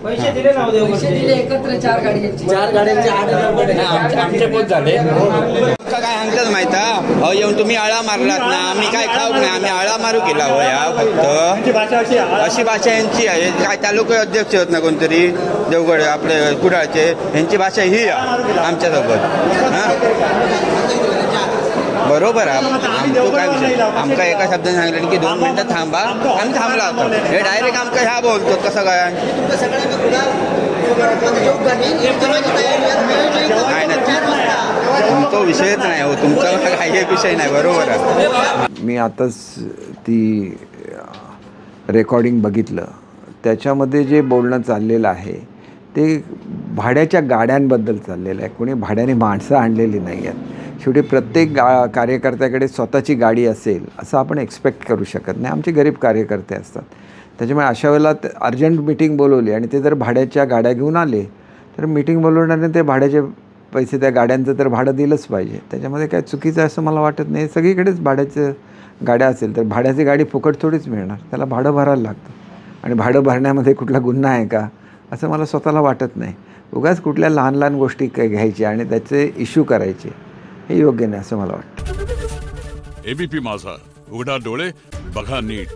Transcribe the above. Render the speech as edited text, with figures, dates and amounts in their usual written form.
पैसे दिले ना एकत्र 4 गाड्यांचे 8,000 आमचे पोच झाले. काय सांगतात माहिती अहो येऊन तुम्ही आळा मारलात ना आम्ही काय खाऊ नाही आम्ही आळा मारू केला हो या फक्त अशी भाषा यांची आहे. काय तालुका अध्यक्ष होत ना कोणतरी देवगड आपले कुडाळचे यांची भाषा ही आमच्यासोबत बरोबर आहे. तो काय विषय आमका एका शब्दाने सांगितलं की 2 मिनिटं थांबा आम्ही थांबला होता हे डायरेक्ट आमका ह्या बोलतो कसं काय तो विषयच नाही हो तुमचा काही एक विषय नाही. बरोबर आहे. मी आताच ती रेकॉर्डिंग बघितलं त्याच्यामध्ये जे बोलणं चाललेलं आहे ते भाड्याच्या गाड्यांबद्दल चाललेलं आहे. कोणी भाड्याने माणसं आणलेली नाही आहेत. शेवटी प्रत्येक कार्यकर्त्याकडे स्वतःची गाडी असेल असं आपण एक्सपेक्ट करू शकत नाही. आमचे गरीब कार्यकर्ते असतात त्याच्यामुळे अशा वेळेला अर्जंट मीटिंग बोलवली आणि ते जर भाड्याच्या गाड्या घेऊन आले तर मीटिंग बोलवण्याने ते भाड्याचे पैसे त्या गाड्यांचं तर भाडं दिलंच पाहिजे. त्याच्यामध्ये काय चुकीचं असं मला वाटत नाही. सगळीकडेच भाड्याचं गाड्या असेल तर भाड्याची गाडी फुकट थोडीच मिळणार त्याला भाडं भरायला लागतं आणि भाडं भरण्यामध्ये कुठला गुन्हा आहे का असं मला स्वतःला वाटत नाही. उगाच कुठल्या लहान लहान गोष्टी काय घ्यायच्या आणि त्याचे इश्यू करायचे हे योग्य नाही असं मला वाटतं. एबीपी माझा उघडा डोळे बघा नीट.